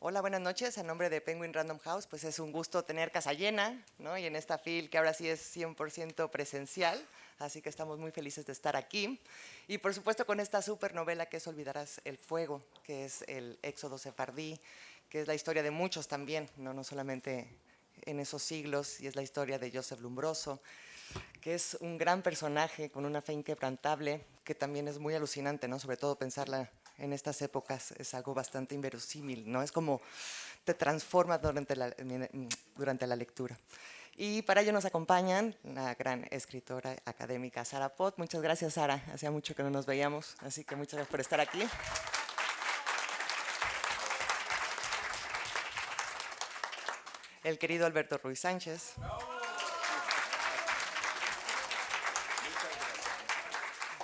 Hola, buenas noches. En nombre de Penguin Random House, pues es un gusto tener casa llena, ¿no? Y en esta FIL que ahora sí es 100% presencial, así que estamos muy felices de estar aquí. Y por supuesto con esta supernovela que es Olvidarás el fuego, que es el éxodo sefardí, que es la historia de muchos también, no solamente en esos siglos, y es la historia de Joseph Lumbroso, que es un gran personaje con una fe inquebrantable, que también es muy alucinante, ¿no? Sobre todo pensarla en estas épocas es algo bastante inverosímil, ¿no? Es como te transforma durante la lectura. Y para ello nos acompañan la gran escritora académica Sara Pot. Muchas gracias, Sara. Hacía mucho que no nos veíamos, así que muchas gracias por estar aquí. El querido Alberto Ruiz Sánchez.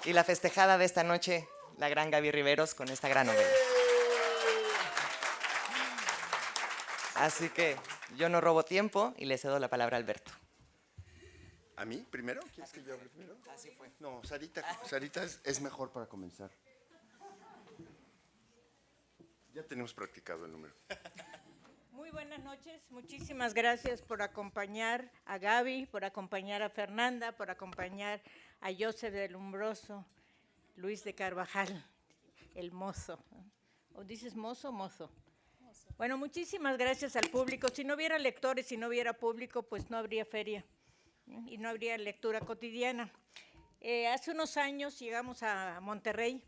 Y la festejada de esta noche, la gran Gaby Riveros con esta gran novela. Así que yo no robo tiempo y le cedo la palabra a Alberto. ¿A mí primero? ¿Quieres que yo hable primero? Así fue. No, Sarita es mejor para comenzar. Ya tenemos practicado el número. Muy buenas noches, muchísimas gracias por acompañar a Gaby, por acompañar a Fernanda, por acompañar a Joseph de Lumbroso, Luis de Carvajal, el mozo. ¿O dices mozo o mozo? Bueno, muchísimas gracias al público. Si no hubiera lectores, si no hubiera público, pues no habría feria y no habría lectura cotidiana. Hace unos años llegamos a Monterrey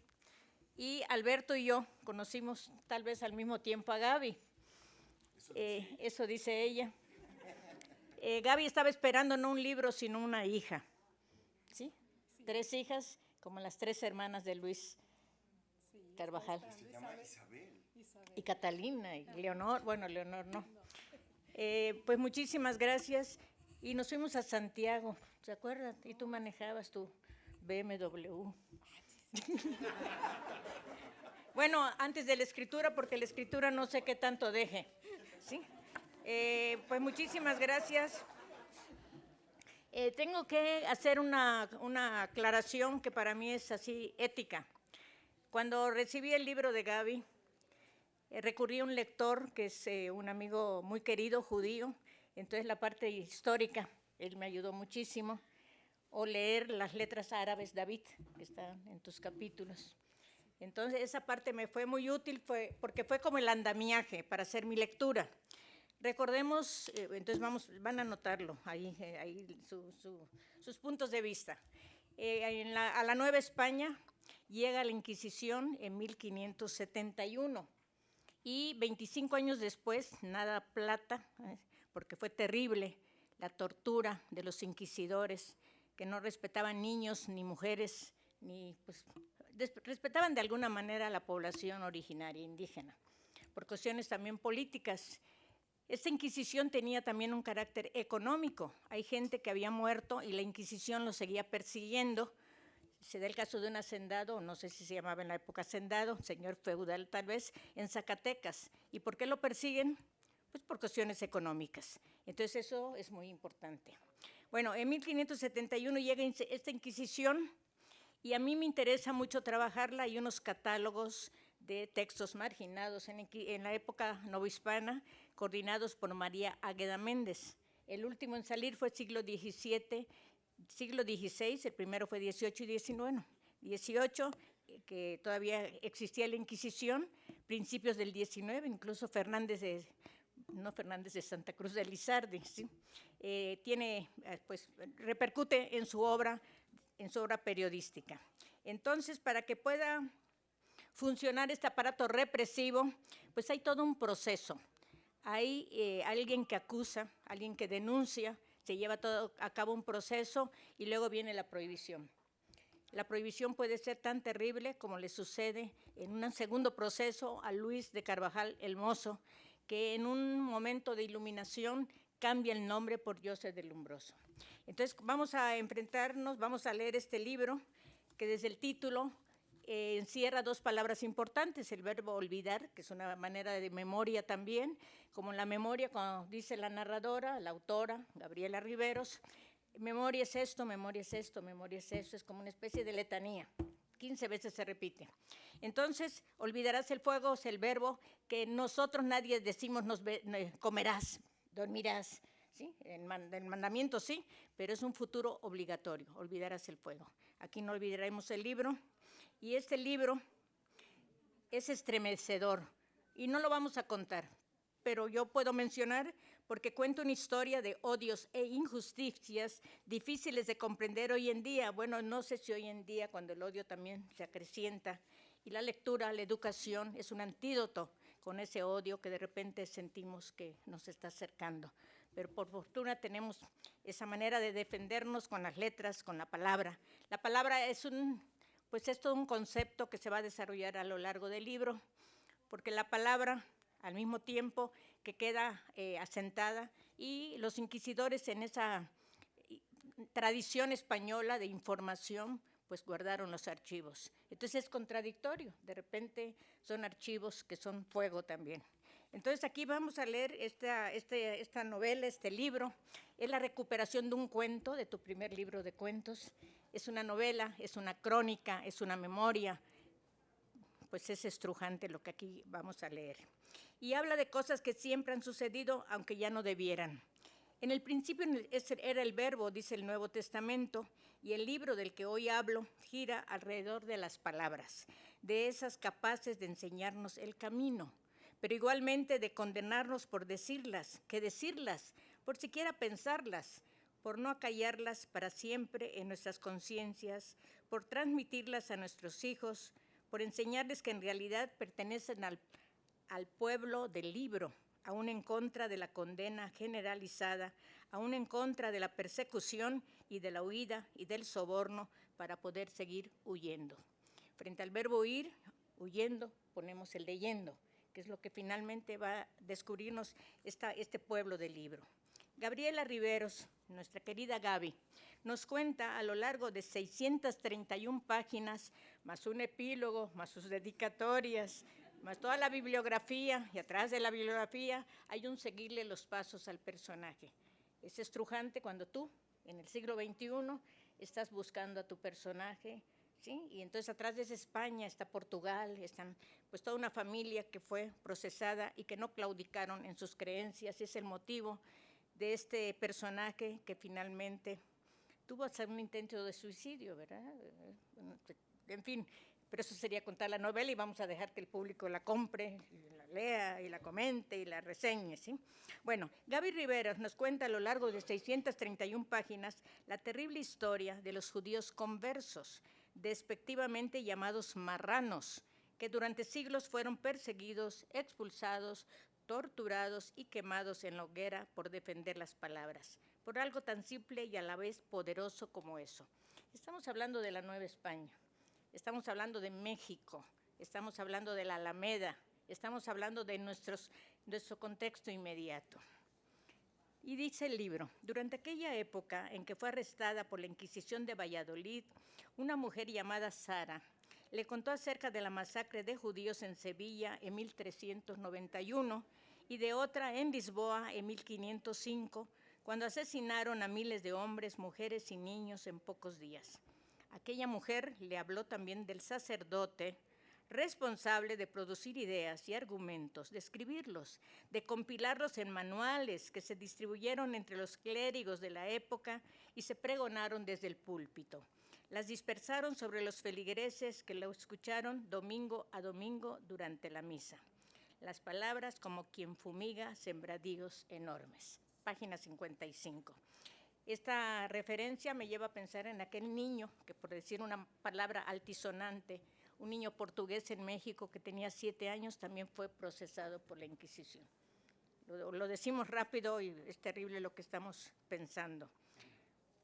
y Alberto y yo conocimos tal vez al mismo tiempo a Gaby. Eso dice ella. Gaby estaba esperando no un libro, sino una hija. ¿Sí? Sí. 3 hijas, como las 3 hermanas de Luis Carvajal. Se llama Isabel. Y Catalina, y Leonor, bueno, Leonor no. Pues muchísimas gracias. Y nos fuimos a Santiago, ¿se acuerdan? Y tú manejabas tu BMW. Bueno, antes de la escritura, porque la escritura no sé qué tanto deje. ¿Sí? Pues muchísimas gracias. Tengo que hacer una aclaración que para mí es así ética. Cuando recibí el libro de Gaby, recurrí a un lector que es un amigo muy querido, judío, entonces la parte histórica, él me ayudó muchísimo, o leer las letras árabes David, que están en tus capítulos. Entonces esa parte me fue muy útil porque fue como el andamiaje para hacer mi lectura. Recordemos, entonces van a anotarlo ahí sus puntos de vista. A la Nueva España llega la Inquisición en 1571 y 25 años después, nada plata, porque fue terrible la tortura de los inquisidores que no respetaban niños ni mujeres, ni pues, respetaban de alguna manera a la población originaria indígena, por cuestiones también políticas. Esta Inquisición tenía también un carácter económico. Hay gente que había muerto y la Inquisición lo seguía persiguiendo. Se da el caso de un hacendado, no sé si se llamaba en la época hacendado, señor feudal tal vez, en Zacatecas. ¿Y por qué lo persiguen? Pues por cuestiones económicas. Entonces eso es muy importante. Bueno, en 1571 llega esta Inquisición y a mí me interesa mucho trabajarla. Hay unos catálogos de textos marginados en la época novohispana, coordinados por María Águeda Méndez. El último en salir fue siglo XVI, el primero fue XVIII y XIX. Bueno, XVIII, que todavía existía la Inquisición, principios del XIX, incluso Fernández de Santa Cruz de Lizardi, ¿sí? Repercute en su obra periodística. Entonces, para que pueda funcionar este aparato represivo, pues hay todo un proceso. Hay alguien que acusa, alguien que denuncia, se lleva todo a cabo un proceso y luego viene la prohibición. La prohibición puede ser tan terrible como le sucede en un segundo proceso a Luis de Carvajal el Mozo, que en un momento de iluminación cambia el nombre por Joseph de Lumbroso. Entonces vamos a enfrentarnos, vamos a leer este libro que desde el título encierra 2 palabras importantes, el verbo olvidar, que es una manera de memoria también, como la memoria, cuando dice la narradora, la autora, Gabriela Riveros, memoria es esto, memoria es esto, memoria es esto, es como una especie de letanía 15 veces se repite. Entonces, olvidarás el fuego, es el verbo que nosotros nadie decimos, comerás, dormirás, ¿sí? El mandamiento sí, pero es un futuro obligatorio, olvidarás el fuego. Aquí no olvidaremos el libro, y este libro es estremecedor, y no lo vamos a contar, pero yo puedo mencionar porque cuenta una historia de odios e injusticias difíciles de comprender hoy en día. Bueno, no sé si hoy en día, cuando el odio también se acrecienta, y la lectura, la educación, es un antídoto con ese odio que de repente sentimos que nos está acercando. Pero por fortuna tenemos esa manera de defendernos con las letras, con la palabra. La palabra es todo un concepto que se va a desarrollar a lo largo del libro, porque la palabra, al mismo tiempo que queda asentada, y los inquisidores en esa tradición española de información, pues guardaron los archivos. Entonces es contradictorio, de repente son archivos que son fuego también. Entonces aquí vamos a leer esta novela, este libro. Es la recuperación de un cuento, de tu primer libro de cuentos. Es una novela, es una crónica, es una memoria. Pues es estrujante lo que aquí vamos a leer. Y habla de cosas que siempre han sucedido, aunque ya no debieran. En el principio era el verbo, dice el Nuevo Testamento, y el libro del que hoy hablo gira alrededor de las palabras, de esas capaces de enseñarnos el camino, pero igualmente de condenarnos por decirlas, por siquiera pensarlas, por no acallarlas para siempre en nuestras conciencias, por transmitirlas a nuestros hijos, por enseñarles que en realidad pertenecen al pueblo del libro, aún en contra de la condena generalizada, aún en contra de la persecución y de la huida y del soborno para poder seguir huyendo. Frente al verbo huir, huyendo, ponemos el leyendo, que es lo que finalmente va a descubrirnos este pueblo del libro. Gabriela Riveros, nuestra querida Gaby, nos cuenta a lo largo de 631 páginas, más un epílogo, más sus dedicatorias, más toda la bibliografía, y atrás de la bibliografía hay un seguirle los pasos al personaje. Es estrujante cuando tú, en el siglo XXI, estás buscando a tu personaje, ¿sí? Y entonces atrás de España está Portugal, están pues toda una familia que fue procesada y que no claudicaron en sus creencias, y es el motivo de este personaje que finalmente tuvo hasta un intento de suicidio, ¿verdad? En fin, pero eso sería contar la novela, y vamos a dejar que el público la compre, y la lea, y la comente, y la reseñe, ¿sí? Bueno, Gaby Riveros nos cuenta a lo largo de 631 páginas la terrible historia de los judíos conversos, despectivamente llamados marranos, que durante siglos fueron perseguidos, expulsados, torturados y quemados en la hoguera por defender las palabras, por algo tan simple y a la vez poderoso como eso. Estamos hablando de la Nueva España, estamos hablando de México, estamos hablando de la Alameda, estamos hablando de nuestro contexto inmediato. Y dice el libro, durante aquella época en que fue arrestada por la Inquisición de Valladolid, una mujer llamada Sara le contó acerca de la masacre de judíos en Sevilla en 1391 y de otra en Lisboa en 1505, cuando asesinaron a miles de hombres, mujeres y niños en pocos días. Aquella mujer le habló también del sacerdote responsable de producir ideas y argumentos, de escribirlos, de compilarlos en manuales que se distribuyeron entre los clérigos de la época y se pregonaron desde el púlpito. Las dispersaron sobre los feligreses que lo escucharon domingo a domingo durante la misa. Las palabras como quien fumiga sembradíos enormes. Página 55. Esta referencia me lleva a pensar en aquel niño que, por decir una palabra altisonante, un niño portugués en México que tenía 7 años, también fue procesado por la Inquisición. Lo decimos rápido y es terrible lo que estamos pensando.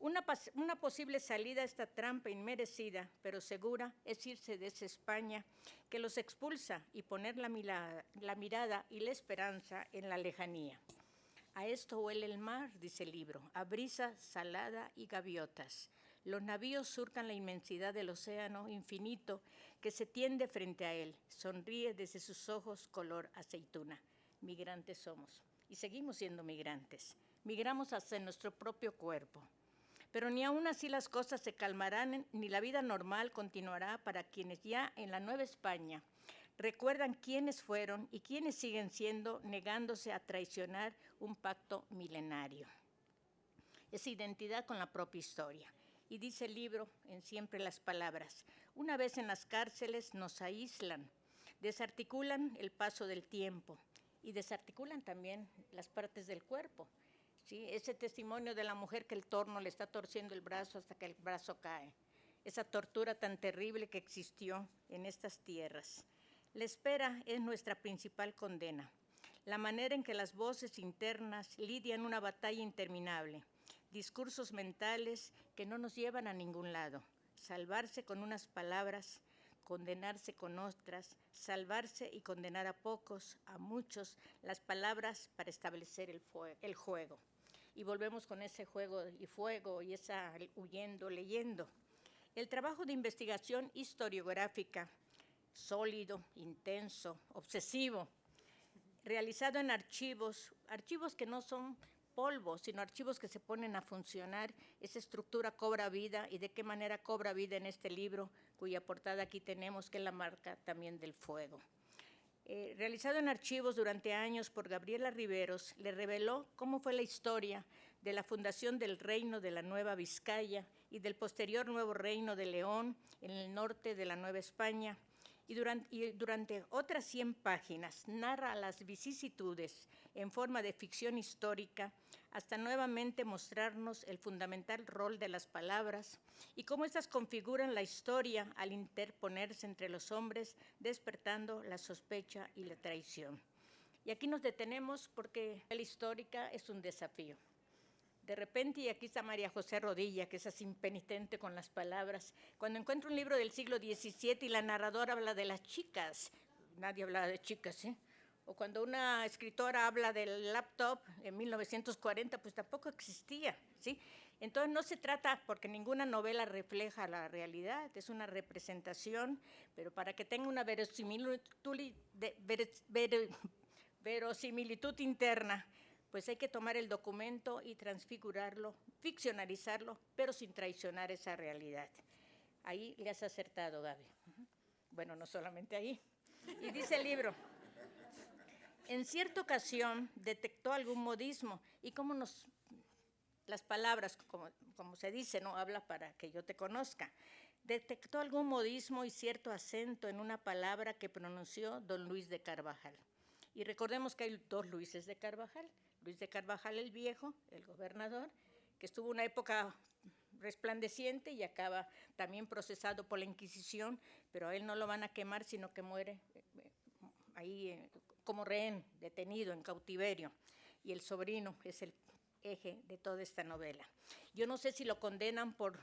Una posible salida a esta trampa inmerecida, pero segura, es irse de esa España que los expulsa y poner la mirada y la esperanza en la lejanía. A esto huele el mar, dice el libro, a brisa salada y gaviotas. Los navíos surcan la inmensidad del océano infinito que se tiende frente a él. Sonríe desde sus ojos color aceituna. Migrantes somos y seguimos siendo migrantes. Migramos hacia nuestro propio cuerpo. Pero ni aún así las cosas se calmarán, ni la vida normal continuará para quienes ya en la Nueva España recuerdan quiénes fueron y quiénes siguen siendo, negándose a traicionar un pacto milenario. Es identidad con la propia historia. Y dice el libro en Siempre las palabras: una vez en las cárceles nos aíslan, desarticulan el paso del tiempo y desarticulan también las partes del cuerpo. ¿Sí? Ese testimonio de la mujer que el torno le está torciendo el brazo hasta que el brazo cae. Esa tortura tan terrible que existió en estas tierras. La espera es nuestra principal condena. La manera en que las voces internas lidian una batalla interminable. Discursos mentales que no nos llevan a ningún lado. Salvarse con unas palabras, condenarse con otras, salvarse y condenar a pocos, a muchos, las palabras para establecer el juego. Y volvemos con ese juego y fuego y esa huyendo, leyendo. El trabajo de investigación historiográfica, sólido, intenso, obsesivo, realizado en archivos que no son polvo, sino archivos que se ponen a funcionar. Esa estructura cobra vida, y de qué manera cobra vida en este libro, cuya portada aquí tenemos, que es la marca también del fuego. Realizado en archivos durante años por Gabriela Riveros, le reveló cómo fue la historia de la fundación del Reino de la Nueva Vizcaya y del posterior Nuevo Reino de León en el norte de la Nueva España. Y durante otras 100 páginas narra las vicisitudes en forma de ficción histórica hasta nuevamente mostrarnos el fundamental rol de las palabras y cómo éstas configuran la historia al interponerse entre los hombres, despertando la sospecha y la traición. Y aquí nos detenemos porque la histórica es un desafío. De repente, y aquí está María José Rodilla, que es así impenitente con las palabras, cuando encuentra un libro del siglo XVII y la narradora habla de las chicas, nadie hablaba de chicas, ¿eh? O cuando una escritora habla del laptop en 1940, pues tampoco existía, ¿sí? Entonces no se trata, porque ninguna novela refleja la realidad, es una representación, pero para que tenga una verosimilitud interna, pues hay que tomar el documento y transfigurarlo, ficcionalizarlo, pero sin traicionar esa realidad. Ahí le has acertado, Gaby. Bueno, no solamente ahí. Y dice el libro: en cierta ocasión detectó algún modismo, y como las palabras, como se dice, no habla para que yo te conozca. Detectó algún modismo y cierto acento en una palabra que pronunció don Luis de Carvajal. Y recordemos que hay dos Luises de Carvajal. Luis de Carvajal el Viejo, el gobernador, que estuvo una época resplandeciente y acaba también procesado por la Inquisición, pero a él no lo van a quemar, sino que muere ahí como rehén, detenido en cautiverio. Y el sobrino es el eje de toda esta novela. Yo no sé si lo condenan por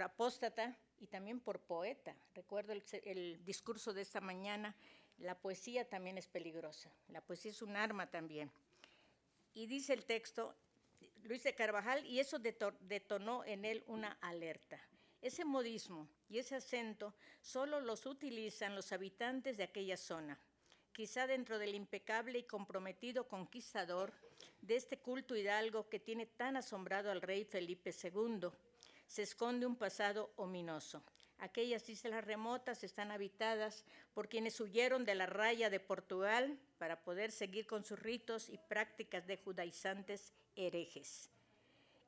apóstata y también por poeta. Recuerdo el discurso de esta mañana: la poesía también es peligrosa, la poesía es un arma también. Y dice el texto, Luis de Carvajal, y eso detonó en él una alerta. Ese modismo y ese acento solo los utilizan los habitantes de aquella zona. Quizá dentro del impecable y comprometido conquistador de este culto hidalgo que tiene tan asombrado al rey Felipe II, se esconde un pasado ominoso. Aquellas islas remotas están habitadas por quienes huyeron de la raya de Portugal para poder seguir con sus ritos y prácticas de judaizantes herejes.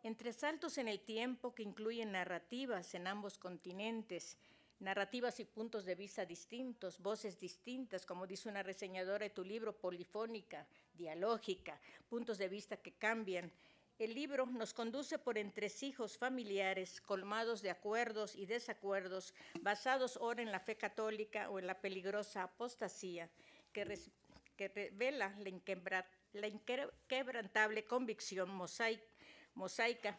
Entre saltos en el tiempo que incluyen narrativas en ambos continentes, narrativas y puntos de vista distintos, voces distintas, como dice una reseñadora de tu libro, polifónica, dialógica, puntos de vista que cambian. El libro nos conduce por entresijos familiares colmados de acuerdos y desacuerdos, basados ora en la fe católica o en la peligrosa apostasía, que revela la inquebrantable convicción mosaica,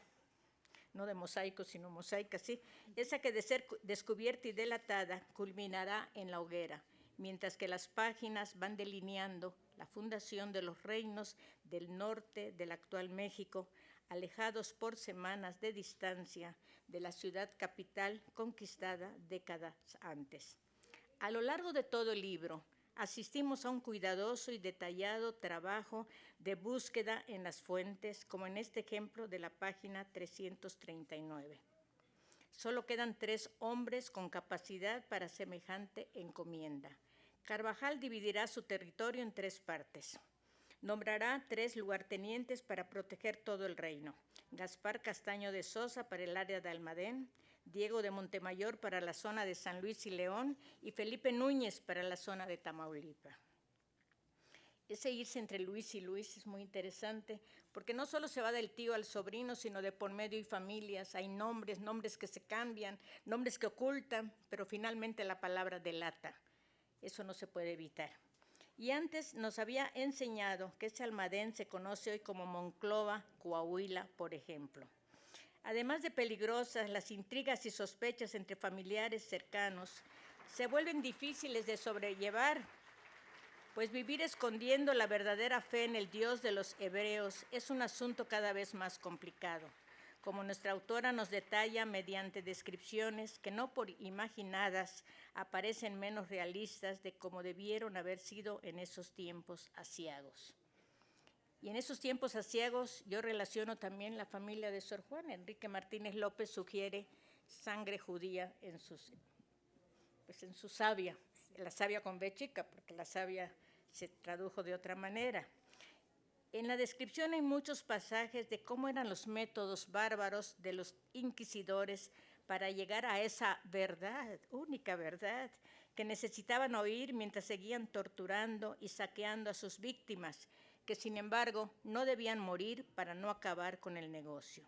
no de mosaico, sino mosaica, sí, esa que de ser descubierta y delatada culminará en la hoguera, mientras que las páginas van delineando la fundación de los reinos del norte del actual México, alejados por semanas de distancia de la ciudad capital conquistada décadas antes. A lo largo de todo el libro, asistimos a un cuidadoso y detallado trabajo de búsqueda en las fuentes, como en este ejemplo de la página 339. Solo quedan 3 hombres con capacidad para semejante encomienda. Carvajal dividirá su territorio en 3 partes. Nombrará 3 lugartenientes para proteger todo el reino. Gaspar Castaño de Sosa para el área de Almadén, Diego de Montemayor para la zona de San Luis y León y Felipe Núñez para la zona de Tamaulipas. Ese irse entre Luis y Luis es muy interesante, porque no solo se va del tío al sobrino, sino de por medio y familias. Hay nombres que se cambian, nombres que ocultan, pero finalmente la palabra delata. Eso no se puede evitar. Y antes nos había enseñado que ese Almadén se conoce hoy como Monclova, Coahuila, por ejemplo. Además de peligrosas, las intrigas y sospechas entre familiares cercanos se vuelven difíciles de sobrellevar, pues vivir escondiendo la verdadera fe en el Dios de los hebreos es un asunto cada vez más complicado, como nuestra autora nos detalla mediante descripciones que no por imaginadas aparecen menos realistas de cómo debieron haber sido en esos tiempos aciagos. Y en esos tiempos aciagos yo relaciono también la familia de Sor Juana. Enrique Martínez López sugiere sangre judía en su savia, la savia con B chica, porque la savia se tradujo de otra manera. En la descripción hay muchos pasajes de cómo eran los métodos bárbaros de los inquisidores para llegar a esa verdad, única verdad, que necesitaban oír mientras seguían torturando y saqueando a sus víctimas, que sin embargo no debían morir para no acabar con el negocio.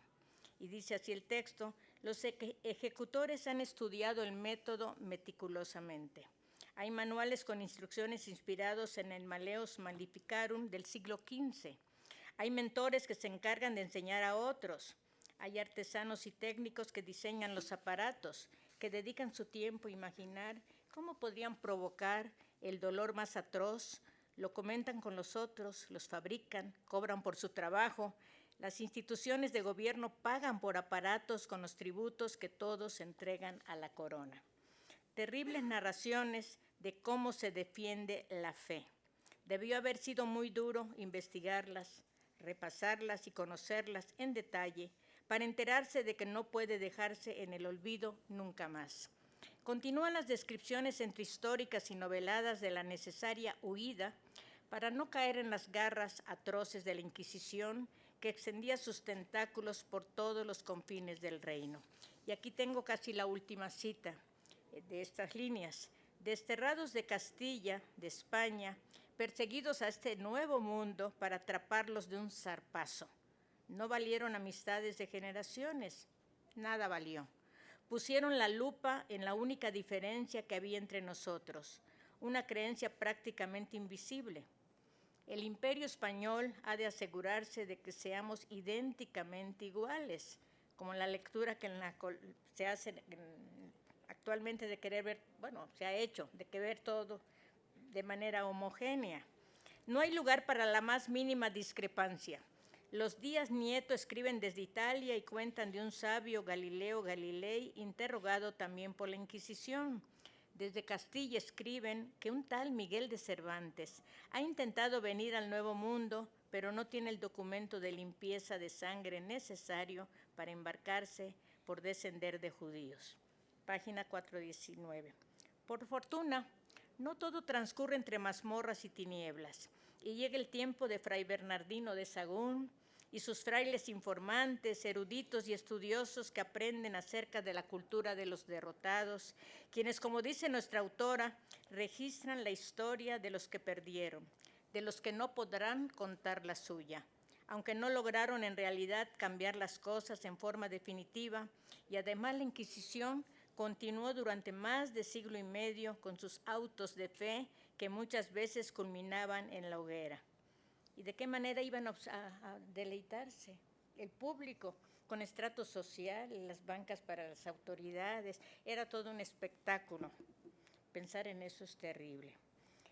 Y dice así el texto: los ejecutores han estudiado el método meticulosamente. Hay manuales con instrucciones inspirados en el Malleus Maleficarum del siglo XV. Hay mentores que se encargan de enseñar a otros. Hay artesanos y técnicos que diseñan los aparatos, que dedican su tiempo a imaginar cómo podrían provocar el dolor más atroz. Lo comentan con los otros, los fabrican, cobran por su trabajo. Las instituciones de gobierno pagan por aparatos con los tributos que todos entregan a la corona. Terribles narraciones de cómo se defiende la fe. Debió haber sido muy duro investigarlas, repasarlas y conocerlas en detalle para enterarse de que no puede dejarse en el olvido nunca más. Continúan las descripciones entre históricas y noveladas de la necesaria huida para no caer en las garras atroces de la Inquisición que extendía sus tentáculos por todos los confines del reino. Y aquí tengo casi la última cita de estas líneas. Desterrados de Castilla, de España, perseguidos a este nuevo mundo para atraparlos de un zarpazo. No valieron amistades de generaciones, nada valió. Pusieron la lupa en la única diferencia que había entre nosotros, una creencia prácticamente invisible. El Imperio Español ha de asegurarse de que seamos idénticamente iguales, como la lectura que se hace actualmente de querer ver, se ha hecho, de que ver todo de manera homogénea. No hay lugar para la más mínima discrepancia. Los Díaz Nieto escriben desde Italia y cuentan de un sabio Galileo Galilei, interrogado también por la Inquisición. Desde Castilla escriben que un tal Miguel de Cervantes ha intentado venir al Nuevo Mundo, pero no tiene el documento de limpieza de sangre necesario para embarcarse por descender de judíos. Página 419. Por fortuna, no todo transcurre entre mazmorras y tinieblas, y llega el tiempo de Fray Bernardino de Sahagún y sus frailes informantes, eruditos y estudiosos que aprenden acerca de la cultura de los derrotados, quienes, como dice nuestra autora, registran la historia de los que perdieron, de los que no podrán contar la suya, aunque no lograron en realidad cambiar las cosas en forma definitiva, y además la Inquisición continuó durante más de siglo y medio con sus autos de fe que muchas veces culminaban en la hoguera. ¿Y de qué manera iban a deleitarse el público? Con estrato social, las bancas para las autoridades, era todo un espectáculo. Pensar en eso es terrible.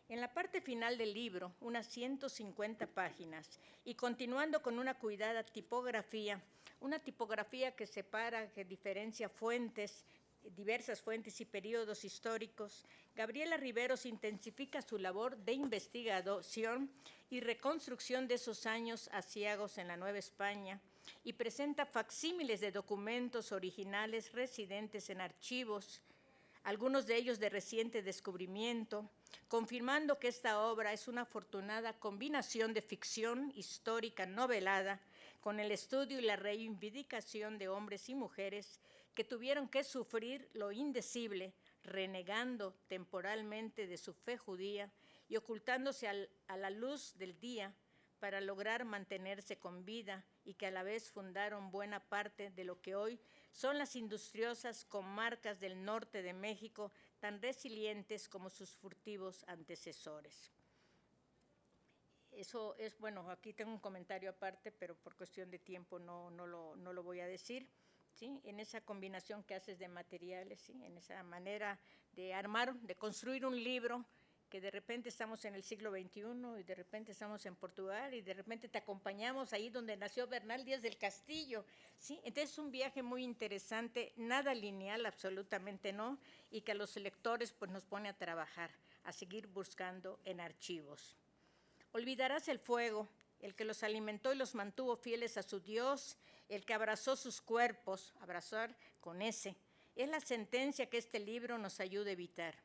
En la parte final del libro, unas 150 páginas, y continuando con una cuidada tipografía, una tipografía que separa, que diferencia fuentes diversas fuentes y periodos históricos, Gabriela Riveros intensifica su labor de investigación y reconstrucción de esos años aciagos en la Nueva España y presenta facsímiles de documentos originales residentes en archivos, algunos de ellos de reciente descubrimiento, confirmando que esta obra es una afortunada combinación de ficción histórica novelada con el estudio y la reivindicación de hombres y mujeres que tuvieron que sufrir lo indecible, renegando temporalmente de su fe judía y ocultándose a la luz del día para lograr mantenerse con vida y que a la vez fundaron buena parte de lo que hoy son las industriosas comarcas del norte de México, tan resilientes como sus furtivos antecesores. Eso es, bueno, aquí tengo un comentario aparte, pero por cuestión de tiempo no lo voy a decir. ¿Sí? En esa combinación que haces de materiales, ¿sí? En esa manera de armar, de construir un libro, que de repente estamos en el siglo XXI y de repente estamos en Portugal y de repente te acompañamos ahí donde nació Bernal Díaz del Castillo, ¿sí? Entonces es un viaje muy interesante, nada lineal, absolutamente no, y que a los lectores pues nos pone a trabajar, a seguir buscando en archivos. Olvidarás el fuego, el que los alimentó y los mantuvo fieles a su Dios, el que abrazó sus cuerpos, abrazar con ese. Es la sentencia que este libro nos ayuda a evitar,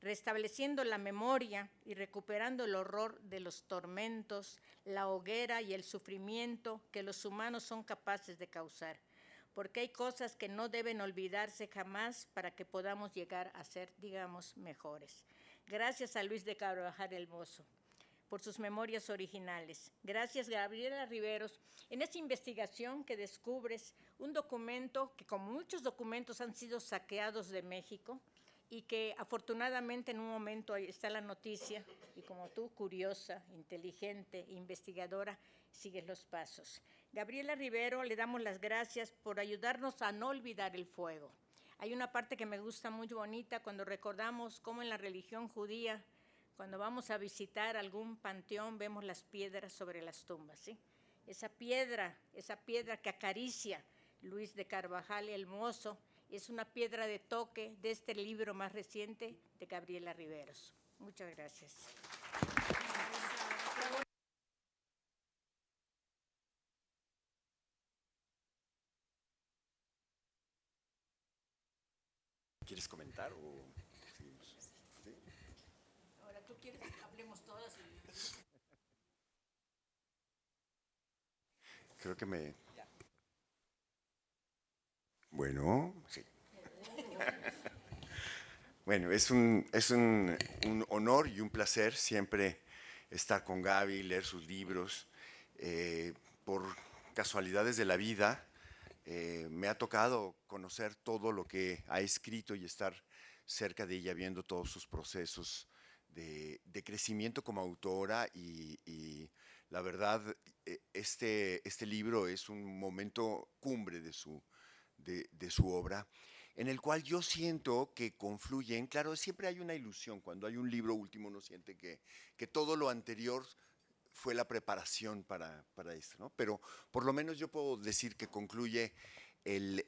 restableciendo la memoria y recuperando el horror de los tormentos, la hoguera y el sufrimiento que los humanos son capaces de causar. Porque hay cosas que no deben olvidarse jamás para que podamos llegar a ser, digamos, mejores. Gracias a Luis de Carvajal el Mozo por sus memorias originales. Gracias, Gabriela Riveros, en esta investigación que descubres un documento que, como muchos documentos, han sido saqueados de México y que afortunadamente en un momento ahí está la noticia y como tú, curiosa, inteligente, investigadora, sigues los pasos. Gabriela Rivero, le damos las gracias por ayudarnos a no olvidar el fuego. Hay una parte que me gusta muy bonita cuando recordamos cómo en la religión judía, cuando vamos a visitar algún panteón, vemos las piedras sobre las tumbas, ¿sí? Esa piedra que acaricia Luis de Carvajal el Mozo, es una piedra de toque de este libro más reciente de Gabriela Riveros. Muchas gracias. ¿Quieres comentar o seguimos? ¿Sí? Ahora tú quieres que hablemos todas. Creo que me... Bueno, sí. Bueno, es un honor y un placer siempre estar con Gaby, leer sus libros. Por casualidades de la vida, me ha tocado conocer todo lo que ha escrito y estar cerca de ella viendo todos sus procesos de crecimiento como autora y la verdad, este libro es un momento cumbre de su obra, en el cual yo siento que confluyen, claro, siempre hay una ilusión, cuando hay un libro último uno siente que todo lo anterior fue la preparación para esto, ¿no? Pero por lo menos yo puedo decir que concluye el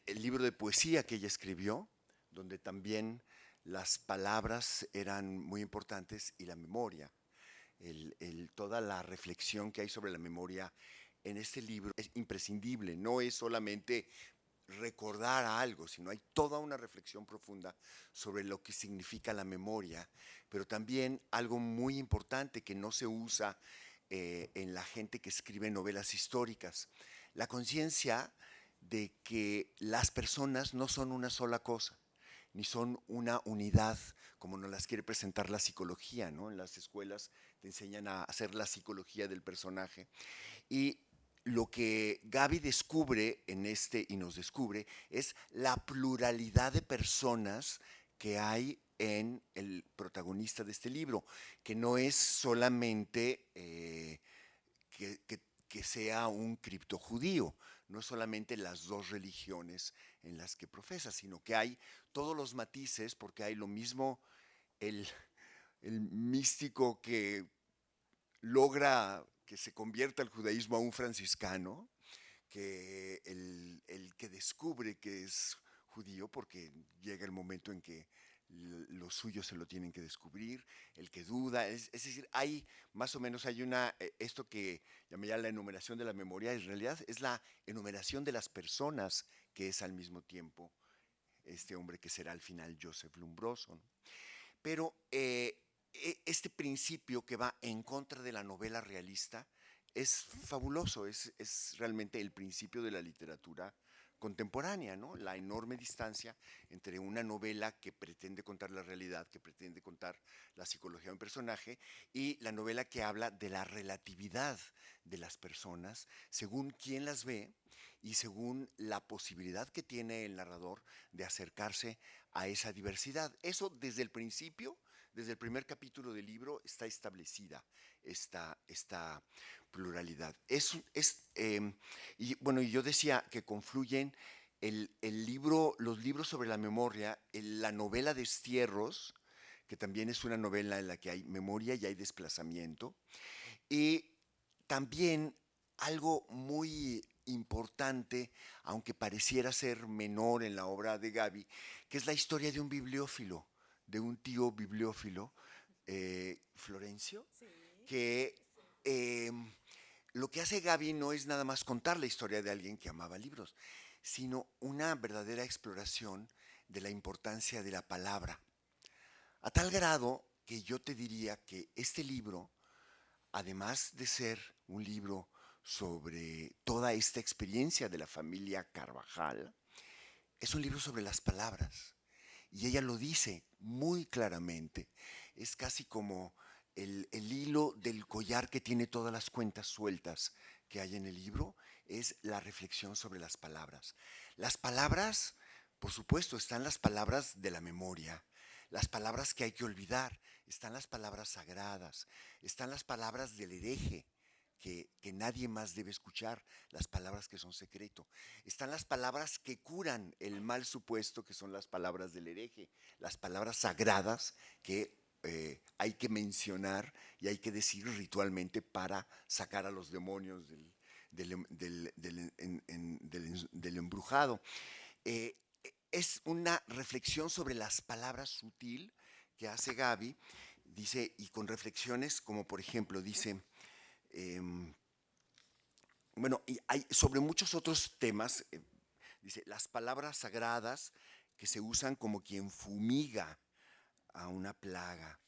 libro de poesía que ella escribió, donde también las palabras eran muy importantes y la memoria, toda la reflexión que hay sobre la memoria en este libro es imprescindible, no es solamente recordar algo, sino hay toda una reflexión profunda sobre lo que significa la memoria, pero también algo muy importante que no se usa en la gente que escribe novelas históricas, la conciencia de que las personas no son una sola cosa, ni son una unidad, como nos las quiere presentar la psicología, ¿no? En las escuelas te enseñan a hacer la psicología del personaje. Y lo que Gaby descubre y nos descubre es la pluralidad de personas que hay en el protagonista de este libro, que no es solamente que sea un criptojudío, no es solamente las dos religiones en las que profesa, sino que hay todos los matices, porque hay lo mismo el místico que logra que se convierta el judaísmo a un franciscano, que el que descubre que es judío porque llega el momento en que los suyos se lo tienen que descubrir, el que duda, es decir, hay más o menos hay esto que llamaría la enumeración de la memoria, en realidad es la enumeración de las personas que es al mismo tiempo este hombre que será al final Joseph Lombroso, ¿no? Pero este principio que va en contra de la novela realista es fabuloso, es realmente el principio de la literatura contemporánea, ¿no? La enorme distancia entre una novela que pretende contar la realidad, que pretende contar la psicología de un personaje, y la novela que habla de la relatividad de las personas según quién las ve y según la posibilidad que tiene el narrador de acercarse a esa diversidad. Eso desde el principio, desde el primer capítulo del libro, está establecida esta pluralidad. Y bueno, yo decía que confluyen los libros sobre la memoria, la novela Destierros, que también es una novela en la que hay memoria y hay desplazamiento, y también algo muy importante, aunque pareciera ser menor en la obra de Gaby, que es la historia de un bibliófilo, de un tío bibliófilo, Florencio, sí, que lo que hace Gaby no es nada más contar la historia de alguien que amaba libros, sino una verdadera exploración de la importancia de la palabra. A tal grado que yo te diría que este libro, además de ser un libro sobre toda esta experiencia de la familia Carvajal, es un libro sobre las palabras. Y ella lo dice muy claramente. Es casi como el hilo del collar que tiene todas las cuentas sueltas que hay en el libro, es la reflexión sobre las palabras. Las palabras, por supuesto, están las palabras de la memoria, las palabras que hay que olvidar, están las palabras sagradas, están las palabras del hereje, que nadie más debe escuchar, las palabras que son secreto. Están las palabras que curan el mal supuesto, que son las palabras del hereje, las palabras sagradas que hay que mencionar y hay que decir ritualmente para sacar a los demonios del embrujado. Es una reflexión sobre las palabras sutil que hace Gaby, dice, y con reflexiones como por ejemplo, dice, bueno, y hay sobre muchos otros temas, dice, las palabras sagradas que se usan como quien fumiga a una plaga.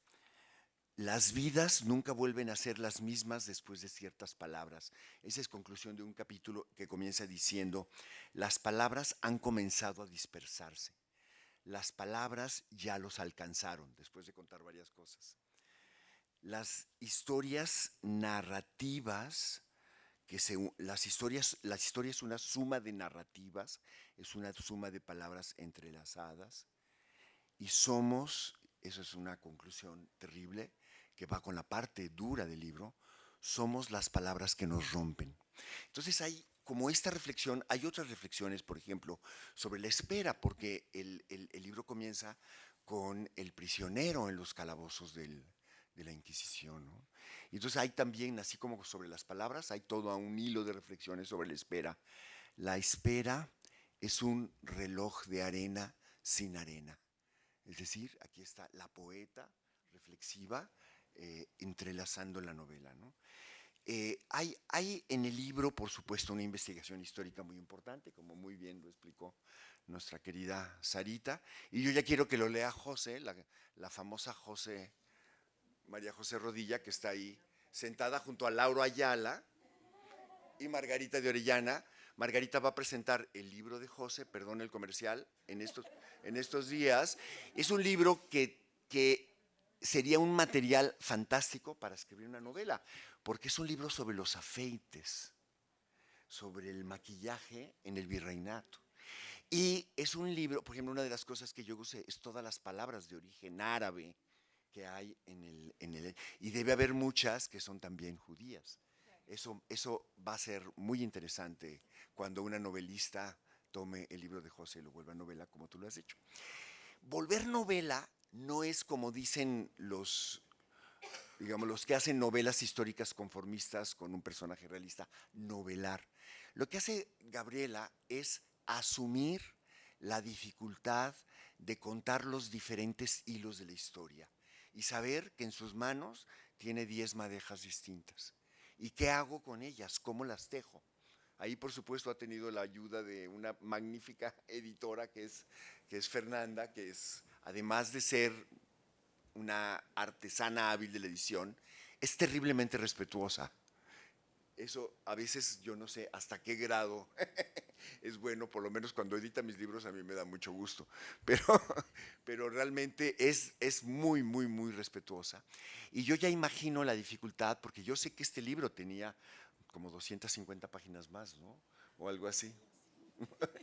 Las vidas nunca vuelven a ser las mismas después de ciertas palabras. Esa es conclusión de un capítulo que comienza diciendo, las palabras han comenzado a dispersarse. Las palabras ya los alcanzaron, después de contar varias cosas. Las historias narrativas, la historia es una suma de narrativas, es una suma de palabras entrelazadas, y somos, eso es una conclusión terrible, que va con la parte dura del libro, somos las palabras que nos rompen. Entonces hay, como esta reflexión, hay otras reflexiones, por ejemplo, sobre la espera, porque el libro comienza con el prisionero en los calabozos de la Inquisición, ¿no? Y entonces hay también, así como sobre las palabras, hay todo un hilo de reflexiones sobre la espera. La espera es un reloj de arena sin arena. Es decir, aquí está la poeta reflexiva entrelazando la novela, ¿no? Hay en el libro, por supuesto, una investigación histórica muy importante, como muy bien lo explicó nuestra querida Sarita, y yo ya quiero que lo lea José, la famosa María José Rodilla, que está ahí sentada junto a Lauro Ayala y Margarita de Orellana. Margarita va a presentar el libro de José, perdón el comercial, en estos días. Es un libro que sería un material fantástico para escribir una novela, porque es un libro sobre los afeites, sobre el maquillaje en el virreinato. Y es un libro, por ejemplo, una de las cosas que yo usé es todas las palabras de origen árabe que hay y debe haber muchas que son también judías. Eso va a ser muy interesante cuando una novelista tome el libro de José y lo vuelva novela, como tú lo has hecho. Volver novela no es como dicen los que hacen novelas históricas conformistas con un personaje realista, novelar. Lo que hace Gabriela es asumir la dificultad de contar los diferentes hilos de la historia y saber que en sus manos tiene 10 madejas distintas. ¿Y qué hago con ellas? ¿Cómo las tejo? Ahí, por supuesto, ha tenido la ayuda de una magnífica editora que es Fernanda, que es, además de ser una artesana hábil de la edición, es terriblemente respetuosa. Eso a veces yo no sé hasta qué grado es bueno, por lo menos cuando edita mis libros a mí me da mucho gusto, pero, pero realmente es muy, muy, muy respetuosa. Y yo ya imagino la dificultad, porque yo sé que este libro tenía como 250 páginas más, ¿no? O algo así.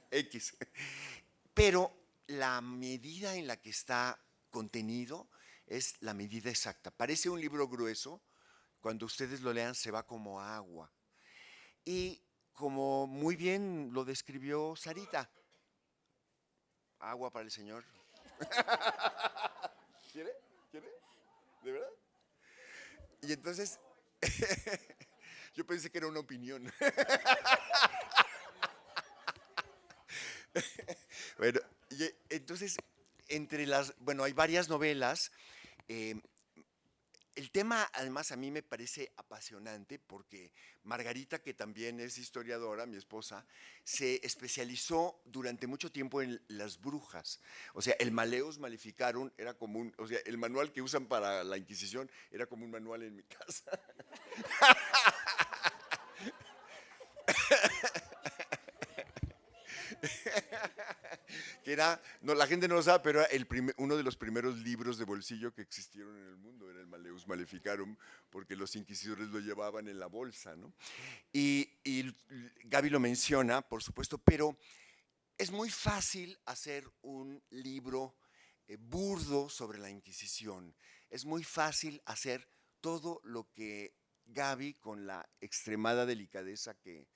X. Pero la medida en la que está contenido es la medida exacta. Parece un libro grueso, cuando ustedes lo lean se va como agua. Y como muy bien lo describió Sarita, agua para el Señor. ¿Quiere? ¿Quiere? ¿De verdad? Y entonces, yo pensé que era una opinión. Bueno, y entonces, bueno, hay varias novelas. eh, El tema, además, a mí me parece apasionante porque Margarita, que también es historiadora, mi esposa, se especializó durante mucho tiempo en las brujas. O sea, el Maleus Maleficarum era como o sea, el manual que usan para la Inquisición era como un manual en mi casa. Que era, no, la gente no lo sabe, pero era uno de los primeros libros de bolsillo que existieron en el mundo, era el Maleus Maleficarum, porque los inquisidores lo llevaban en la bolsa, ¿no? Y Gaby lo menciona, por supuesto, pero es muy fácil hacer un libro burdo sobre la Inquisición. Es muy fácil hacer todo lo que Gaby, con la extremada delicadeza que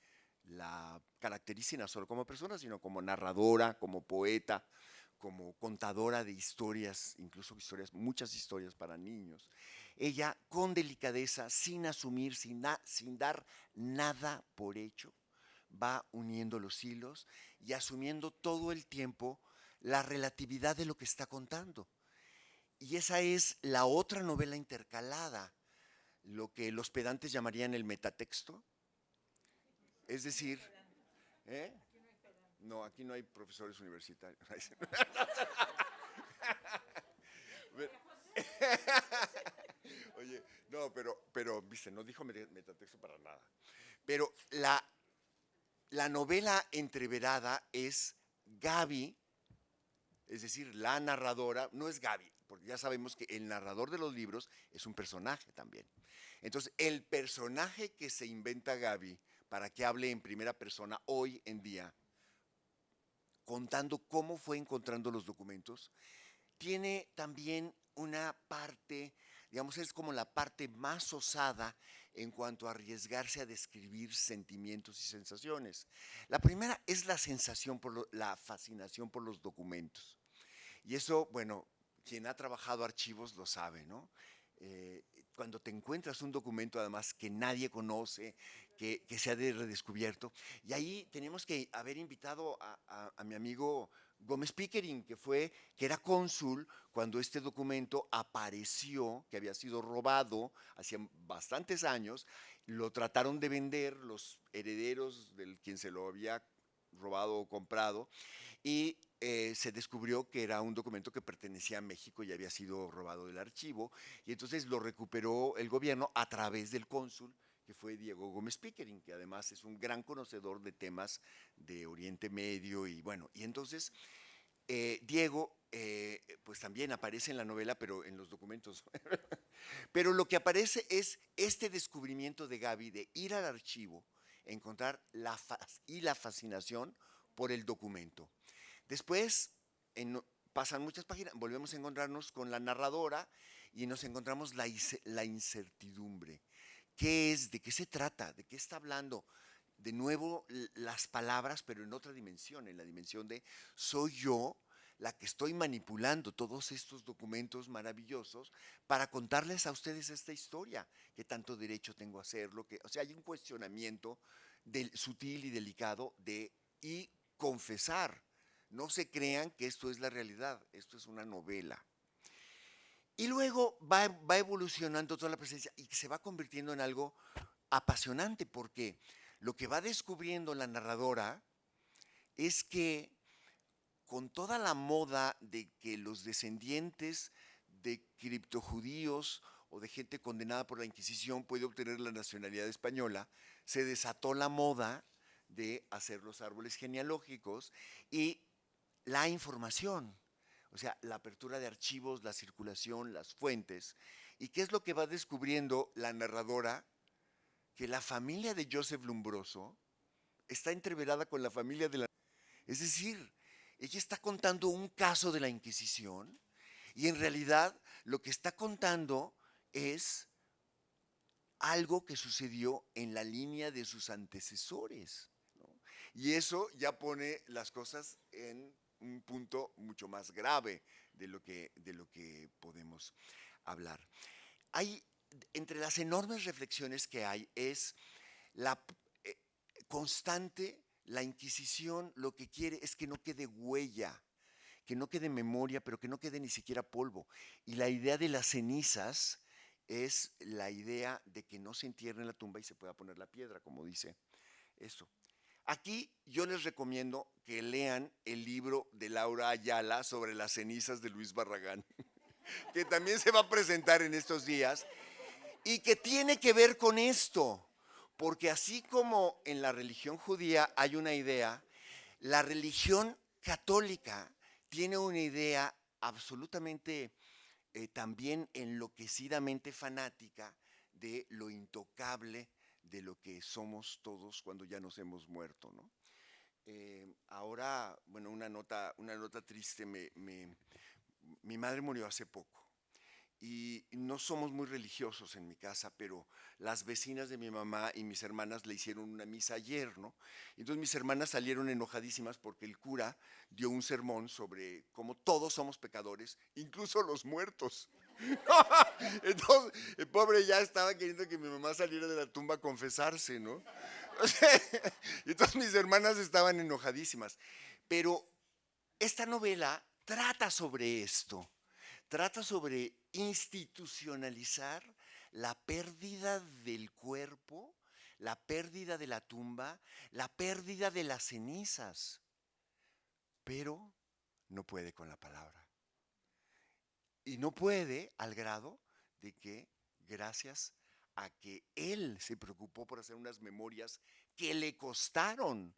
la caracteriza, no solo como persona, sino como narradora, como poeta, como contadora de historias, incluso historias, muchas historias para niños. Ella, con delicadeza, sin asumir, sin dar nada por hecho, va uniendo los hilos y asumiendo todo el tiempo la relatividad de lo que está contando. Y esa es la otra novela intercalada, lo que los pedantes llamarían el metatexto. Es decir, ¿eh? No, aquí no hay profesores universitarios. Oye, no, pero, viste, no dijo metatexto para nada. Pero la novela entreverada es Gaby, es decir, la narradora, no es Gaby, porque ya sabemos que el narrador de los libros es un personaje también. Entonces, el personaje que se inventa Gaby para que hable en primera persona hoy en día, contando cómo fue encontrando los documentos, tiene también una parte, digamos, es como la parte más osada en cuanto a arriesgarse a describir sentimientos y sensaciones. La primera es la sensación la fascinación por los documentos. Y eso, bueno, quien ha trabajado archivos lo sabe, ¿no? Cuando te encuentras un documento además que nadie conoce, que se ha redescubierto, y ahí tenemos que haber invitado a mi amigo Gómez Pickering, que era cónsul cuando este documento apareció, que había sido robado hace bastantes años, lo trataron de vender los herederos del quien se lo había robado o comprado, y se descubrió que era un documento que pertenecía a México y había sido robado del archivo, y entonces lo recuperó el gobierno a través del cónsul, que fue Diego Gómez Pickering, que además es un gran conocedor de temas de Oriente Medio, y bueno, y entonces Diego pues también aparece en la novela, pero en los documentos. Pero lo que aparece es este descubrimiento de Gaby de ir al archivo, encontrar la fascinación por el documento. Después pasan muchas páginas, volvemos a encontrarnos con la narradora y nos encontramos la incertidumbre. ¿Qué es? ¿De qué se trata? ¿De qué está hablando? De nuevo las palabras, pero en otra dimensión, en la dimensión de soy yo la que estoy manipulando todos estos documentos maravillosos para contarles a ustedes esta historia, que tanto derecho tengo a hacerlo, o sea, hay un cuestionamiento sutil y delicado y confesar No se crean que esto es la realidad, esto es una novela. Y luego va evolucionando toda la presencia y se va convirtiendo en algo apasionante, porque lo que va descubriendo la narradora es que con toda la moda de que los descendientes de criptojudíos o de gente condenada por la Inquisición puede obtener la nacionalidad española, se desató la moda de hacer los árboles genealógicos y la información, o sea, la apertura de archivos, la circulación, las fuentes. ¿Y qué es lo que va descubriendo la narradora? Que la familia de Joseph Lombroso está entreverada con la familia de la... Es decir, ella está contando un caso de la Inquisición y en realidad lo que está contando es algo que sucedió en la línea de sus antecesores, ¿no? Y eso ya pone las cosas en un punto mucho más grave de lo que podemos hablar. Hay, entre las enormes reflexiones que hay, es la eh, constante, la Inquisición lo que quiere es que no quede huella, que no quede memoria, pero que no quede ni siquiera polvo. Y la idea de las cenizas es la idea de que no se entierre en la tumba y se pueda poner la piedra, como dice eso. Aquí yo les recomiendo que lean el libro de Laura Ayala sobre las cenizas de Luis Barragán, que también se va a presentar en estos días y que tiene que ver con esto, porque así como en la religión judía hay una idea, la religión católica tiene una idea absolutamente también enloquecidamente fanática de lo intocable, de lo que somos todos cuando ya nos hemos muerto, ¿no? Ahora, bueno, una nota triste, mi madre murió hace poco. Y no somos muy religiosos en mi casa, pero las vecinas de mi mamá y mis hermanas le hicieron una misa ayer, ¿no? Entonces mis hermanas salieron enojadísimas porque el cura dio un sermón sobre cómo todos somos pecadores, incluso los muertos. Entonces el pobre ya estaba queriendo que mi mamá saliera de la tumba a confesarse, ¿no? Entonces mis hermanas estaban enojadísimas. Pero esta novela trata sobre esto. Trata sobre institucionalizar la pérdida del cuerpo, la pérdida de la tumba, la pérdida de las cenizas, pero no puede con la palabra. Y no puede al grado de que, gracias a que él se preocupó por hacer unas memorias que le costaron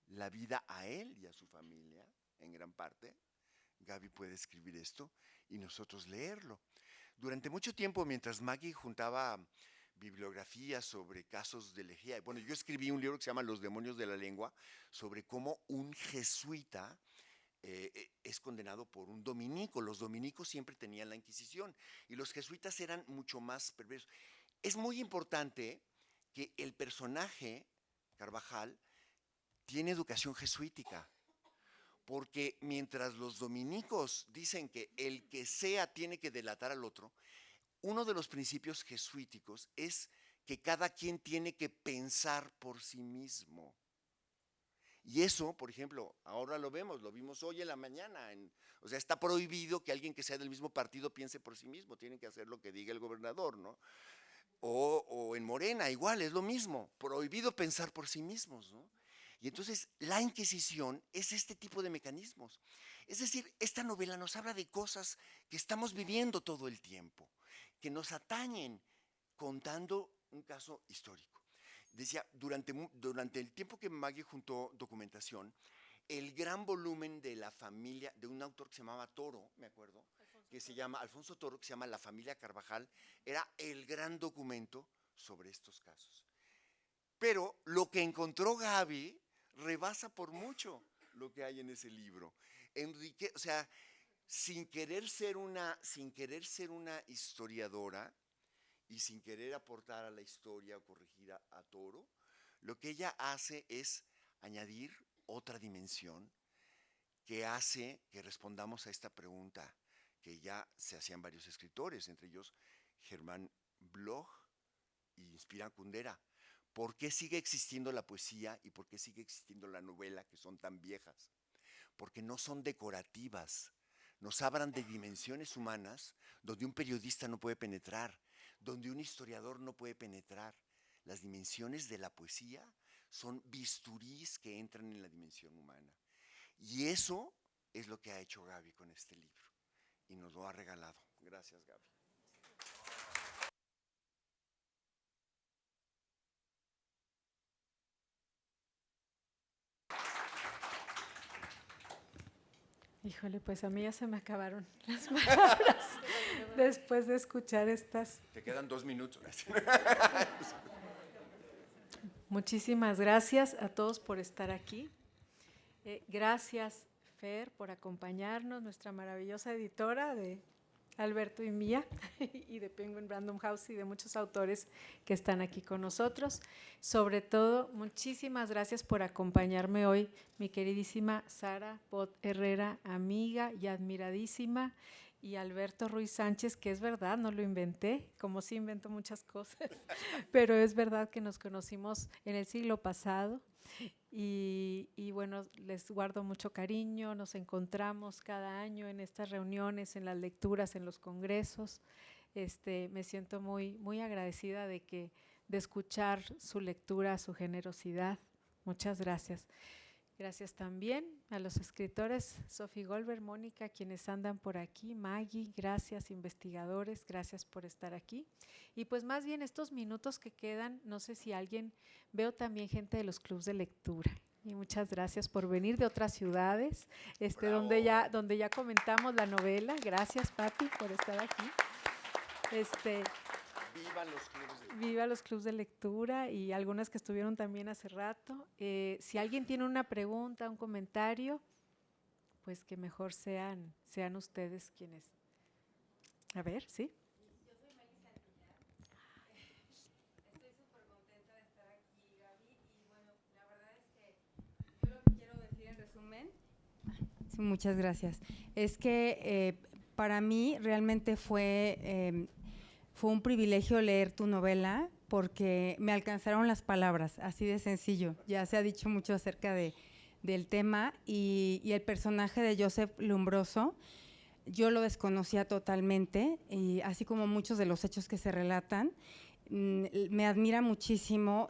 la vida a él y a su familia, en gran parte, Gaby puede escribir esto y nosotros leerlo. Durante mucho tiempo, mientras Maggie juntaba bibliografía sobre casos de herejía, bueno, yo escribí un libro que se llama Los demonios de la lengua, sobre cómo un jesuita es condenado por un dominico. Los dominicos siempre tenían la Inquisición y los jesuitas eran mucho más perversos. Es muy importante que el personaje, Carvajal, tiene educación jesuítica. Porque mientras los dominicos dicen que el que sea tiene que delatar al otro, uno de los principios jesuíticos es que cada quien tiene que pensar por sí mismo. Y eso, por ejemplo, ahora lo vimos hoy en la mañana. O sea, está prohibido que alguien que sea del mismo partido piense por sí mismo, tienen que hacer lo que diga el gobernador, ¿no? O en Morena, igual, es lo mismo, prohibido pensar por sí mismos, ¿no? Y entonces la Inquisición es este tipo de mecanismos. Es decir, esta novela nos habla de cosas que estamos viviendo todo el tiempo, que nos atañen, contando un caso histórico. Decía, durante el tiempo que Maggie juntó documentación, el gran volumen de la familia, de un autor que se llamaba Toro, me acuerdo, que se llama Alfonso Toro, que se llama La familia Carvajal, era el gran documento sobre estos casos. Pero lo que encontró Gaby rebasa por mucho lo que hay en ese libro. Enrique, o sea, sin querer ser una historiadora y sin querer aportar a la historia o corregir a Toro, lo que ella hace es añadir otra dimensión que hace que respondamos a esta pregunta que ya se hacían varios escritores, entre ellos Germán Bloch y Inspirán Kundera. ¿Por qué sigue existiendo la poesía y por qué sigue existiendo la novela, que son tan viejas? porque no son decorativas. Nos hablan de dimensiones humanas donde un periodista no puede penetrar, donde un historiador no puede penetrar. Las dimensiones de la poesía son bisturís que entran en la dimensión humana. Y eso es lo que ha hecho Gaby con este libro. Y nos lo ha regalado. Gracias, Gaby. Híjole, pues a mí ya se me acabaron las palabras después de escuchar estas. Te quedan 2 minutos. Muchísimas gracias a todos por estar aquí. Gracias, Fer, por acompañarnos, nuestra maravillosa editora de Alberto y mía, y de Penguin Random House y de muchos autores que están aquí con nosotros. Sobre todo, muchísimas gracias por acompañarme hoy, mi queridísima Sara Pot Herrera, amiga y admiradísima, y Alberto Ruiz Sánchez, que es verdad, no lo inventé, como sí invento muchas cosas, pero es verdad que nos conocimos en el siglo pasado. Y bueno, les guardo mucho cariño, nos encontramos cada año en estas reuniones, en las lecturas, en los congresos. Me siento muy agradecida de escuchar su lectura, su generosidad. Muchas gracias. Gracias también a los escritores, Sophie Goldberg, Mónica, quienes andan por aquí, Maggie, gracias, investigadores, gracias por estar aquí. Y pues más bien estos minutos que quedan, no sé si alguien, veo también gente de los clubes de lectura. Y muchas gracias por venir de otras ciudades, donde ya comentamos la novela. Gracias, papi, por estar aquí. Vivan los clubes de lectura. Viva los clubes de lectura y algunas que estuvieron también hace rato. Si alguien tiene una pregunta, un comentario, pues que mejor sean ustedes quienes. A ver, ¿sí? Yo soy Melissa Villar. Estoy súper contenta de estar aquí, Gaby. Y bueno, la verdad es que yo lo que quiero decir en resumen, sí, muchas gracias, es que para mí realmente fue un privilegio leer tu novela porque me alcanzaron las palabras, así de sencillo. Ya se ha dicho mucho acerca del tema y el personaje de Joseph Lombroso, yo lo desconocía totalmente, y así como muchos de los hechos que se relatan. Me admira muchísimo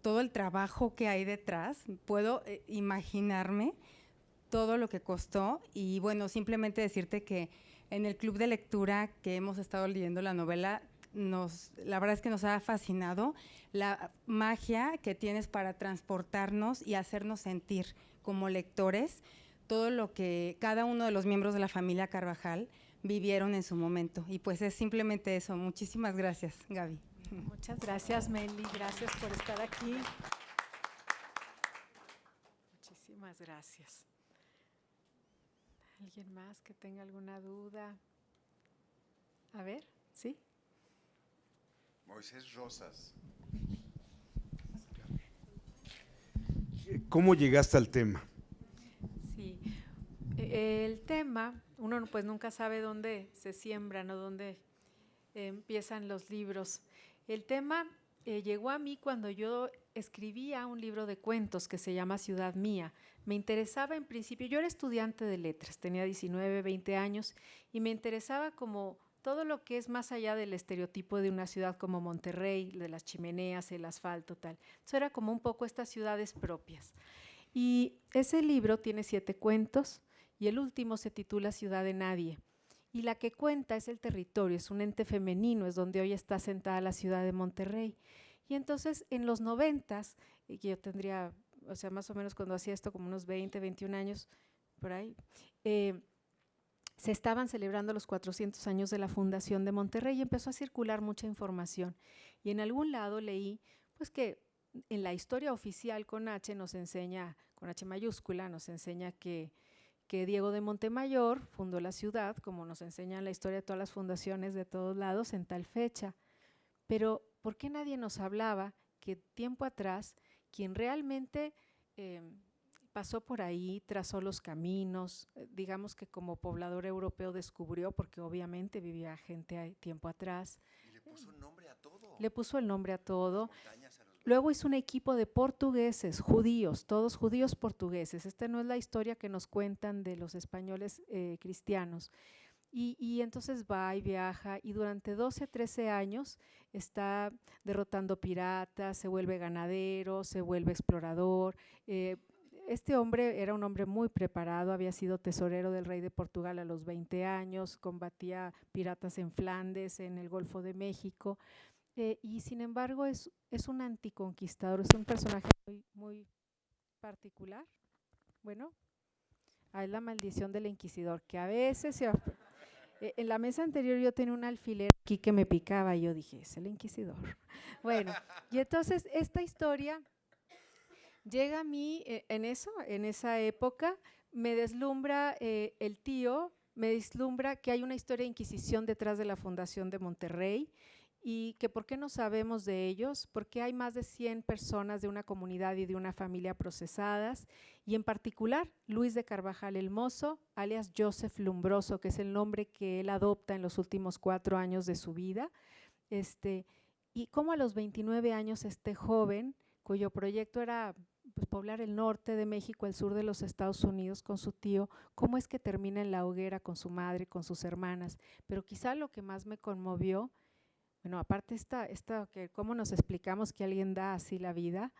todo el trabajo que hay detrás. Puedo imaginarme todo lo que costó y bueno, simplemente decirte que en el club de lectura que hemos estado leyendo la novela, la verdad es que nos ha fascinado la magia que tienes para transportarnos y hacernos sentir como lectores todo lo que cada uno de los miembros de la familia Carvajal vivieron en su momento. Y pues es simplemente eso. Muchísimas gracias, Gaby. Muchas gracias, Meli. Gracias por estar aquí. Muchísimas gracias. ¿Alguien más que tenga alguna duda? A ver, ¿sí? Moisés Rosas. ¿Cómo llegaste al tema? Sí, el tema, uno pues nunca sabe dónde se siembran o dónde empiezan los libros. El tema llegó a mí cuando yo escribía un libro de cuentos que se llama Ciudad Mía. Me interesaba en principio, yo era estudiante de letras, tenía 19, 20 años y me interesaba como todo lo que es más allá del estereotipo de una ciudad como Monterrey, de las chimeneas, el asfalto, tal. Eso era como un poco estas ciudades propias. Y ese libro tiene 7 cuentos y el último se titula Ciudad de Nadie. Y la que cuenta es el territorio, es un ente femenino, es donde hoy está sentada la ciudad de Monterrey. Y entonces en los 90s, que yo tendría, o sea, más o menos cuando hacía esto como unos 20, 21 años, por ahí, se estaban celebrando los 400 años de la fundación de Monterrey y empezó a circular mucha información. Y en algún lado leí pues que en la historia oficial con H nos enseña, con H mayúscula, nos enseña que Diego de Montemayor fundó la ciudad, como nos enseña la historia de todas las fundaciones de todos lados, en tal fecha. Pero ¿por qué nadie nos hablaba que tiempo atrás quien realmente pasó por ahí, trazó los caminos, digamos que como poblador europeo descubrió, porque obviamente vivía gente tiempo atrás. Y le puso nombre a todo. Le puso el nombre a todo. Montañas, a los Luego hizo un equipo de portugueses, judíos, todos judíos portugueses. Esta no es la historia que nos cuentan de los españoles cristianos. Y entonces va y viaja y durante 12, 13 años está derrotando piratas, se vuelve ganadero, se vuelve explorador. Este hombre era un hombre muy preparado, había sido tesorero del rey de Portugal a los 20 años, combatía piratas en Flandes, en el Golfo de México, y sin embargo es un anticonquistador, es un personaje muy particular. Bueno, es la maldición del inquisidor, que a veces en la mesa anterior yo tenía un alfiler aquí que me picaba y yo dije, es el inquisidor. Bueno, y entonces esta historia llega a mí en esa época, me deslumbra el tío, me deslumbra que hay una historia de Inquisición detrás de la fundación de Monterrey y que por qué no sabemos de ellos, porque hay más de 100 personas de una comunidad y de una familia procesadas, y en particular Luis de Carvajal el Mozo, alias Joseph Lumbroso, que es el nombre que él adopta en los últimos 4 años de su vida, y cómo a los 29 años este joven, cuyo proyecto era pues, poblar el norte de México, el sur de los Estados Unidos con su tío, cómo es que termina en la hoguera con su madre, con sus hermanas, pero quizá lo que más me conmovió, bueno, aparte que cómo nos explicamos que alguien da así la vida,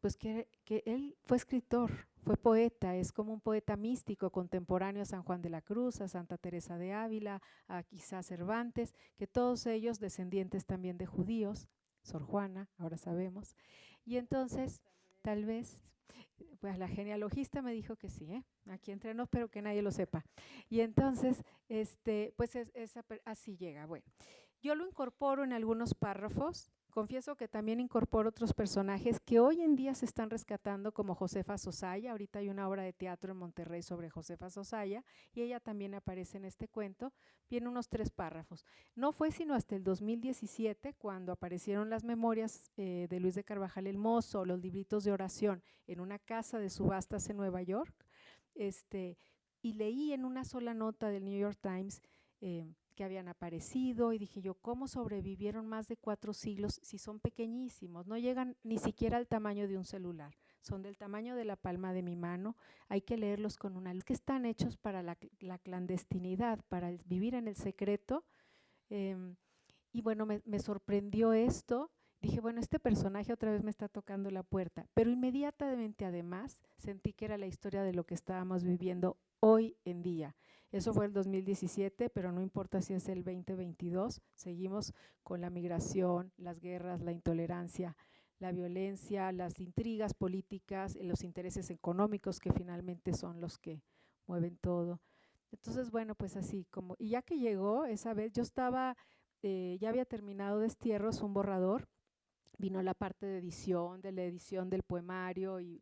pues que él fue escritor, fue poeta, es como un poeta místico contemporáneo a San Juan de la Cruz, a Santa Teresa de Ávila, a quizá Cervantes, que todos ellos descendientes también de judíos, Sor Juana, ahora sabemos, y entonces tal vez, pues la genealogista me dijo que sí, aquí entre nos, pero que nadie lo sepa, y entonces, pues así llega, bueno. Yo lo incorporo en algunos párrafos, confieso que también incorporo otros personajes que hoy en día se están rescatando como Josefa Sosaya, ahorita hay una obra de teatro en Monterrey sobre Josefa Sosaya y ella también aparece en este cuento, viene unos 3 párrafos. No fue sino hasta el 2017 cuando aparecieron las memorias de Luis de Carvajal el Mozo, los libritos de oración en una casa de subastas en Nueva York, y leí en una sola nota del New York Times que habían aparecido y dije yo, ¿cómo sobrevivieron más de 4 siglos si son pequeñísimos? No llegan ni siquiera al tamaño de un celular, son del tamaño de la palma de mi mano, hay que leerlos con una luz, que están hechos para la clandestinidad, para vivir en el secreto. Y bueno, me sorprendió esto, dije, bueno, este personaje otra vez me está tocando la puerta, pero inmediatamente además sentí que era la historia de lo que estábamos viviendo hoy en día. Eso fue el 2017, pero no importa si es el 2022, seguimos con la migración, las guerras, la intolerancia, la violencia, las intrigas políticas, los intereses económicos que finalmente son los que mueven todo. Entonces, bueno, pues así como, y ya que llegó esa vez, yo estaba, ya había terminado Destierros, un borrador, vino la parte de la edición del poemario y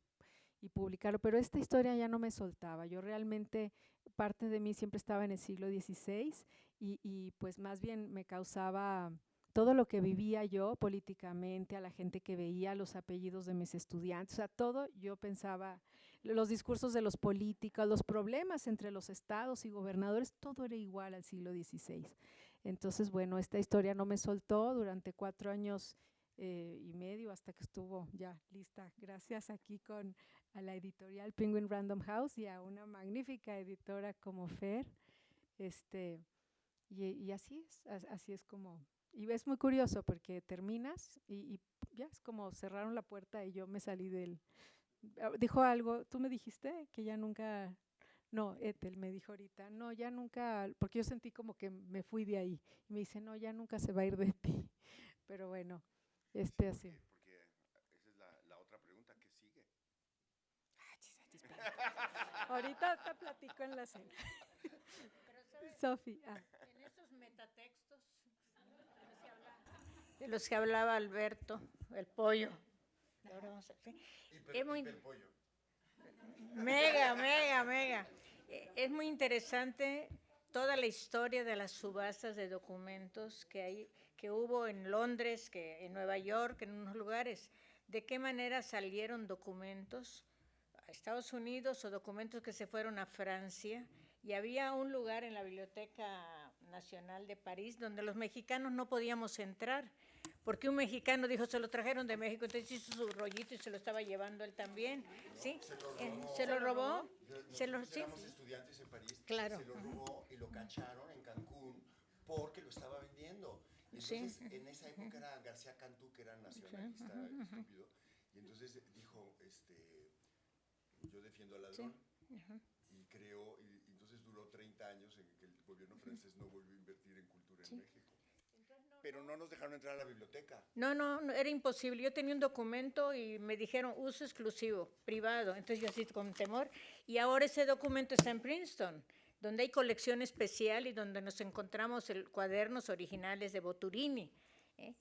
publicarlo, pero esta historia ya no me soltaba, yo realmente, parte de mí siempre estaba en el siglo XVI y pues más bien me causaba todo lo que vivía yo políticamente, a la gente que veía, los apellidos de mis estudiantes, o sea, todo yo pensaba, los discursos de los políticos, los problemas entre los estados y gobernadores, todo era igual al siglo XVI. Entonces, bueno, esta historia no me soltó durante 4 años y medio hasta que estuvo ya lista, gracias aquí a la editorial Penguin Random House y a una magnífica editora como Fer, y así es como, y es muy curioso porque terminas y ya es como cerraron la puerta y yo me salí dijo algo, tú me dijiste que ya nunca, no, Ethel me dijo ahorita, no, ya nunca, porque yo sentí como que me fui de ahí, y me dice, no, ya nunca se va a ir de ti, pero bueno, así. Porque esa es la otra pregunta, ¿qué sigue? Ahorita te platico en la cena. Sofi, En esos metatextos de los que hablaba Alberto, el pollo. Ahora vamos a ver. Es muy pollo. mega. Es muy interesante toda la historia de las subastas de documentos que hubo en Londres, que en Nueva York, en unos lugares. De qué manera salieron documentos a Estados Unidos o documentos que se fueron a Francia. Y había un lugar en la Biblioteca Nacional de París donde los mexicanos no podíamos entrar porque un mexicano dijo, se lo trajeron de México, entonces hizo su rollito y se lo estaba llevando él también, ¿sí? Se lo robó. Nosotros éramos estudiantes en París, Claro. se lo robó y lo cacharon en Cancún porque lo estaba vendiendo. Entonces, en esa época era García Cantú, que era nacionalista, estúpido, y entonces dijo, yo defiendo al ladrón, y creó, y entonces duró 30 años en que el gobierno francés no volvió a invertir en cultura en México. Pero no nos dejaron entrar a la biblioteca. No, era imposible. Yo tenía un documento y me dijeron uso exclusivo, privado. Entonces yo así con temor. Y ahora ese documento está en Princeton, donde hay colección especial y donde nos encontramos cuadernos originales de Boturini.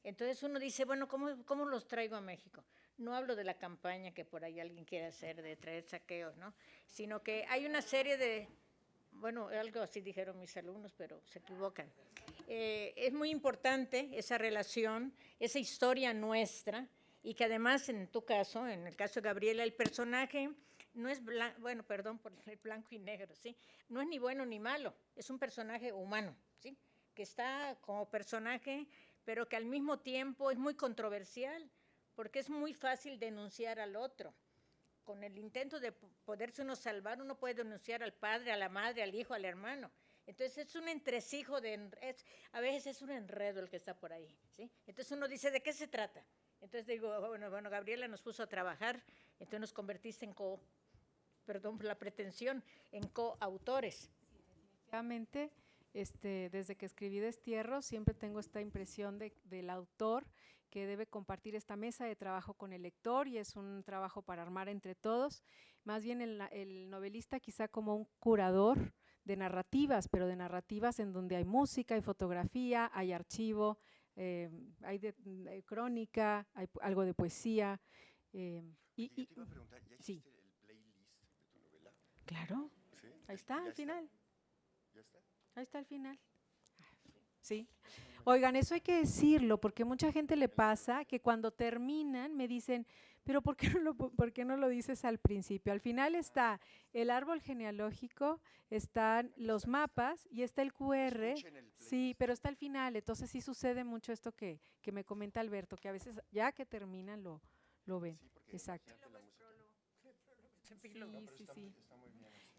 Entonces uno dice, bueno, ¿cómo los traigo a México? No hablo de la campaña que por ahí alguien quiere hacer de traer saqueos, ¿no? Sino que hay una serie de, bueno, algo así dijeron mis alumnos, pero se equivocan. Es muy importante esa relación, esa historia nuestra, y que además en tu caso, en el caso de Gabriela, el personaje no es blanco, bueno, perdón por el blanco y negro, ¿sí? No es ni bueno ni malo, es un personaje humano, ¿sí? Que está como personaje, pero que al mismo tiempo es muy controversial, porque es muy fácil denunciar al otro. Con el intento de poderse uno salvar, uno puede denunciar al padre, a la madre, al hijo, al hermano. Entonces es un entresijo, a veces es un enredo el que está por ahí, ¿sí? Entonces uno dice, ¿de qué se trata? Entonces digo, bueno, Gabriela nos puso a trabajar, entonces nos convertiste en perdón por la pretensión, en coautores. Efectivamente, desde que escribí Destierro, siempre tengo esta impresión del autor que debe compartir esta mesa de trabajo con el lector, y es un trabajo para armar entre todos. Más bien el novelista quizá como un curador de narrativas, pero de narrativas en donde hay música, hay fotografía, hay archivo, hay crónica, hay algo de poesía. Yo te iba a preguntar, ¿ya hiciste el playlist de tu novela? Claro, ¿Sí? ahí está al final. ¿Ya está? Ahí está al final. Sí. Oigan, eso hay que decirlo, porque mucha gente le pasa que cuando terminan me dicen, pero ¿por qué no lo dices al principio? Al final está el árbol genealógico, están los mapas y está el QR. Sí, pero está al final. Entonces sí sucede mucho esto que me comenta Alberto, que a veces ya que terminan lo ven. Sí, Exacto. Sí.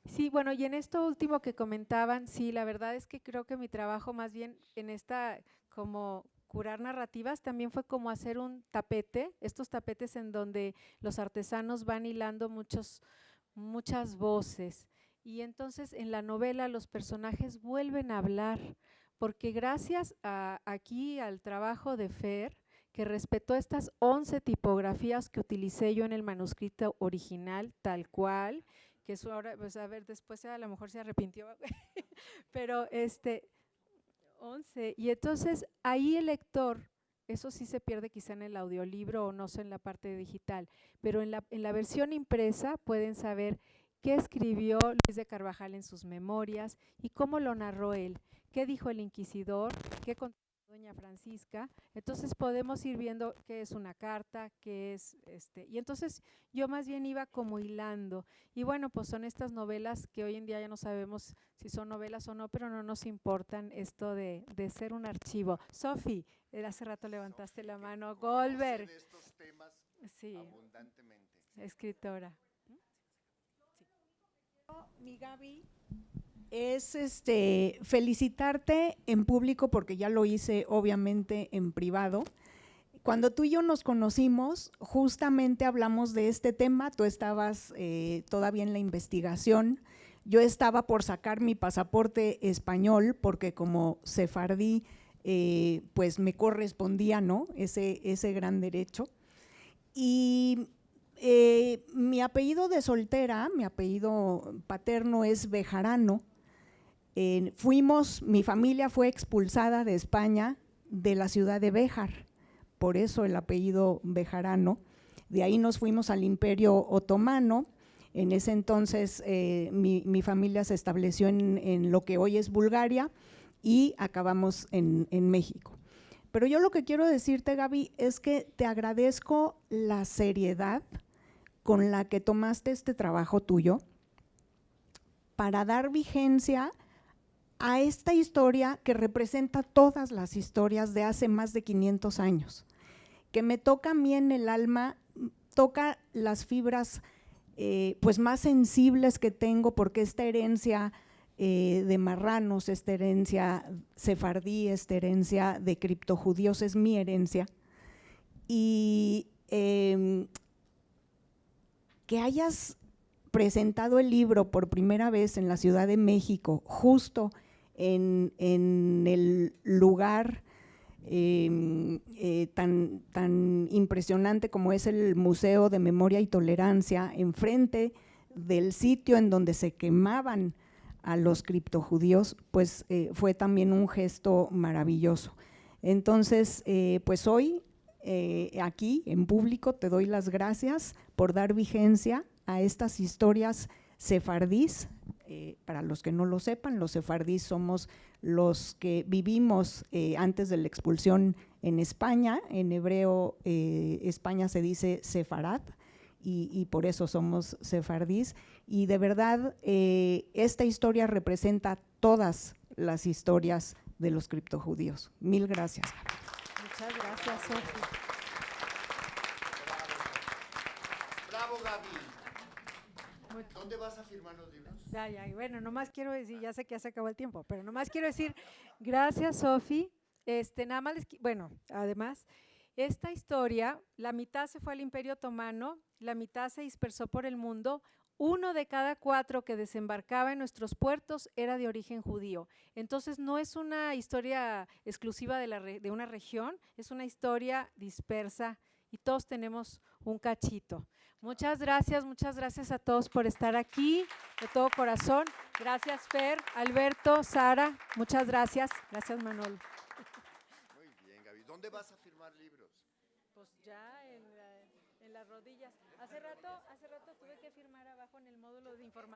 Sí, bueno, y en esto último que comentaban, sí, la verdad es que creo que mi trabajo más bien en esta como curar narrativas también fue como hacer un tapete, estos tapetes en donde los artesanos van hilando muchas voces, y entonces en la novela los personajes vuelven a hablar, porque gracias aquí al trabajo de Fer, que respetó estas 11 tipografías que utilicé yo en el manuscrito original, tal cual, que eso ahora, pues a ver, después a lo mejor se arrepintió, pero 11, y entonces ahí el lector, eso sí se pierde quizá en el audiolibro o no sé en la parte digital, pero en la versión impresa pueden saber qué escribió Luis de Carvajal en sus memorias y cómo lo narró él, qué dijo el inquisidor, qué contó doña Francisca. Entonces podemos ir viendo qué es una carta, qué es y entonces yo más bien iba como hilando, y bueno, pues son estas novelas que hoy en día ya no sabemos si son novelas o no, pero no nos importan esto de ser un archivo. Sofi, hace rato levantaste la mano. Goldberg, de estos temas sí, abundantemente. escritora. Mi Gaby, es felicitarte en público, porque ya lo hice obviamente en privado. Cuando tú y yo nos conocimos, justamente hablamos de este tema. Tú estabas todavía en la investigación, yo estaba por sacar mi pasaporte español, porque como sefardí, pues me correspondía, ¿no?, ese gran derecho. Y mi apellido de soltera, mi apellido paterno es Bejarano. Mi familia fue expulsada de España, de la ciudad de Béjar, por eso el apellido Bejarano. De ahí nos fuimos al Imperio Otomano. En ese entonces mi familia se estableció en lo que hoy es Bulgaria y acabamos en México. Pero yo lo que quiero decirte, Gaby, es que te agradezco la seriedad con la que tomaste este trabajo tuyo para dar vigencia a esta historia que representa todas las historias de hace más de 500 años, que me toca a mí en el alma, toca las fibras pues más sensibles que tengo, porque esta herencia de marranos, esta herencia sefardí, esta herencia de criptojudíos es mi herencia. Y que hayas presentado el libro por primera vez en la Ciudad de México, justo en el lugar tan impresionante como es el Museo de Memoria y Tolerancia, enfrente del sitio en donde se quemaban a los criptojudíos, pues fue también un gesto maravilloso. Entonces, pues hoy aquí en público te doy las gracias por dar vigencia a estas historias sefardís. Para los que no lo sepan, los sefardís somos los que vivimos antes de la expulsión en España. En hebreo España se dice sefarad y por eso somos sefardís. Y de verdad esta historia representa todas las historias de los criptojudíos. Mil gracias. Muchas gracias, Sofi. Bravo, Gaby. ¿Dónde vas a firmar los libros? Ya, bueno, nomás quiero decir, ya sé que ya se acabó el tiempo, pero nomás quiero decir, gracias, Sofi. Nada más, bueno, además, esta historia, la mitad se fue al Imperio Otomano, la mitad se dispersó por el mundo. 1 de cada 4 que desembarcaba en nuestros puertos era de origen judío. Entonces, no es una historia exclusiva de una región, es una historia dispersa y todos tenemos un cachito. Muchas gracias a todos por estar aquí, de todo corazón. Gracias, Fer, Alberto, Sara, muchas gracias. Gracias, Manolo. Muy bien, Gaby. ¿Dónde vas a firmar libros? Pues ya en las rodillas. Hace rato tuve que firmar abajo en el módulo de información.